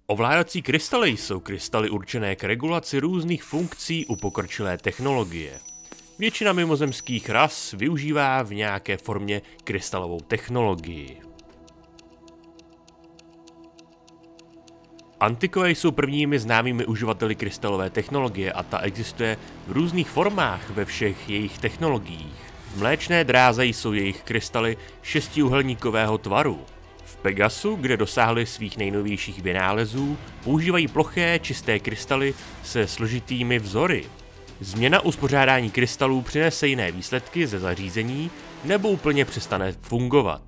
Ovládací krystaly jsou krystaly určené k regulaci různých funkcí u pokročilé technologie. Většina mimozemských ras využívá v nějaké formě krystalovou technologii. Antikové jsou prvními známými uživateli krystalové technologie a ta existuje v různých formách ve všech jejich technologiích. V Mléčné dráze jsou jejich krystaly šestiúhelníkového tvaru. V Pegasu, kde dosáhli svých nejnovějších vynálezů, používají ploché, čisté krystaly se složitými vzory. Změna uspořádání krystalů přinese jiné výsledky ze zařízení nebo úplně přestane fungovat.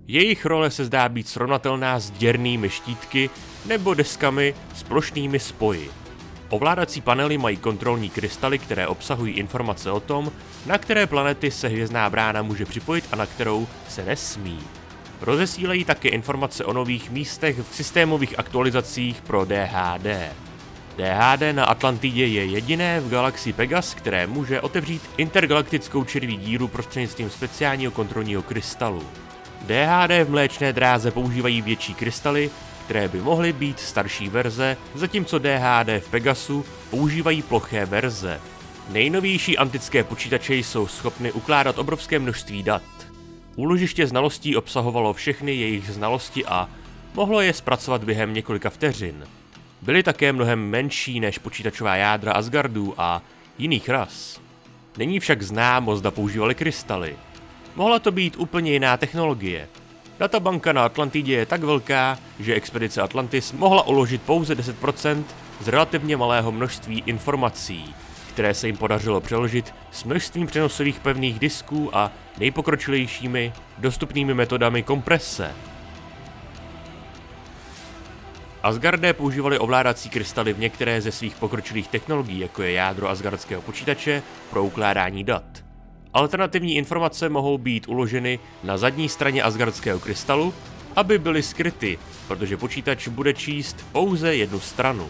Jejich role se zdá být srovnatelná s děrnými štítky nebo deskami s plošnými spoji. Ovládací panely mají kontrolní krystaly, které obsahují informace o tom, na které planety se hvězdná brána může připojit a na kterou se nesmí. Rozesílají také informace o nových místech v systémových aktualizacích pro DHD. DHD na Atlantidě je jediné v galaxii Pegas, které může otevřít intergalaktickou červí díru prostřednictvím speciálního kontrolního krystalu. DHD v Mléčné dráze používají větší krystaly, které by mohly být starší verze, zatímco DHD v Pegasu používají ploché verze. Nejnovější antické počítače jsou schopny ukládat obrovské množství dat. Úložiště znalostí obsahovalo všechny jejich znalosti a mohlo je zpracovat během několika vteřin. Byly také mnohem menší než počítačová jádra Asgardů a jiných ras. Není však známo, zda používali krystaly. Mohla to být úplně jiná technologie. Databanka na Atlantidě je tak velká, že expedice Atlantis mohla uložit pouze 10% z relativně malého množství informací, které se jim podařilo přeložit s množstvím přenosových pevných disků a nejpokročilejšími dostupnými metodami komprese. Asgardé používali ovládací krystaly v některé ze svých pokročilých technologií, jako je jádro asgardského počítače, pro ukládání dat. Alternativní informace mohou být uloženy na zadní straně asgardského krystalu, aby byly skryty, protože počítač bude číst pouze jednu stranu.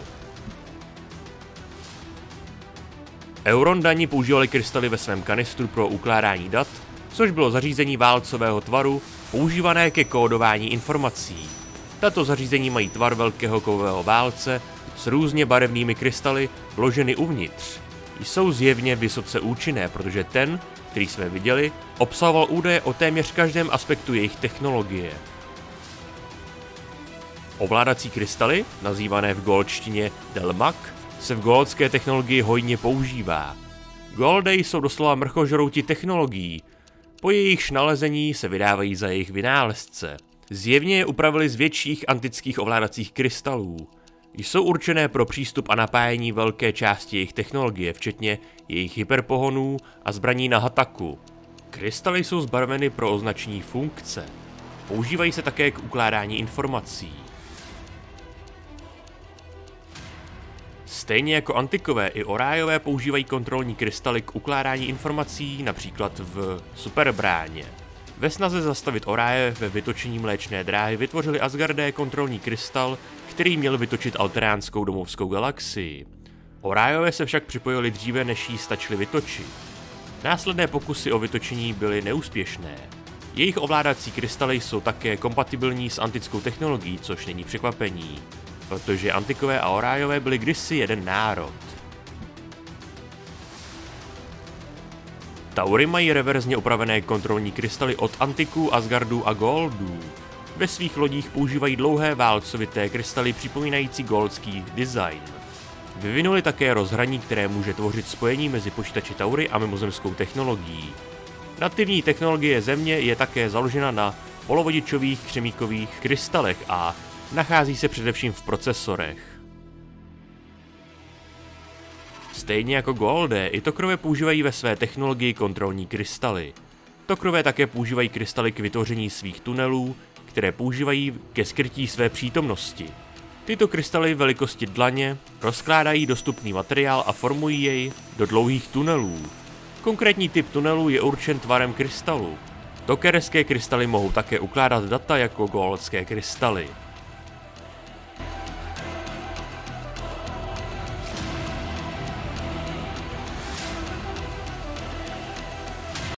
Eurondani používali krystaly ve svém kanistru pro ukládání dat, což bylo zařízení válcového tvaru používané ke kódování informací. Tato zařízení mají tvar velkého kovového válce s různě barevnými krystaly vloženy uvnitř. Jsou zjevně vysoce účinné, protože ten, který jsme viděli, obsahoval údaje o téměř každém aspektu jejich technologie. Ovládací krystaly, nazývané v goldštině Delmak, se v goldské technologii hojně používá. Goldé jsou doslova mrchožrouti technologií, po jejich nalezení se vydávají za jejich vynálezce. Zjevně je upravili z větších antických ovládacích krystalů. Jsou určené pro přístup a napájení velké části jejich technologie, včetně jejich hyperpohonů a zbraní na hataku. Krystaly jsou zbarveny pro označení funkce. Používají se také k ukládání informací. Stejně jako antikové, i Orájové používají kontrolní krystaly k ukládání informací, například v Superbráně. Ve snaze zastavit Oráje ve vytočení Mléčné dráhy vytvořili Asgardé kontrolní krystal, který měl vytočit Alteránskou domovskou galaxii. Orájové se však připojili dříve, než jí stačili vytočit. Následné pokusy o vytočení byly neúspěšné. Jejich ovládací krystaly jsou také kompatibilní s antickou technologií, což není překvapení, protože antikové a Orájové byli kdysi jeden národ. Taury mají reverzně opravené kontrolní krystaly od antiků, Asgardů a Goldů. Ve svých lodích používají dlouhé válcovité krystaly připomínající goldský design. Vyvinuli také rozhraní, které může tvořit spojení mezi počítači Taury a mimozemskou technologií. Nativní technologie Země je také založena na polovodičových křemíkových krystalech a nachází se především v procesorech. Stejně jako Goldé, i Tokrové používají ve své technologii kontrolní krystaly. Tokrové také používají krystaly k vytvoření svých tunelů, které používají ke skrytí své přítomnosti. Tyto krystaly velikosti dlaně rozkládají dostupný materiál a formují jej do dlouhých tunelů. Konkrétní typ tunelů je určen tvarem krystalu. Tokerské krystaly mohou také ukládat data jako goldské krystaly.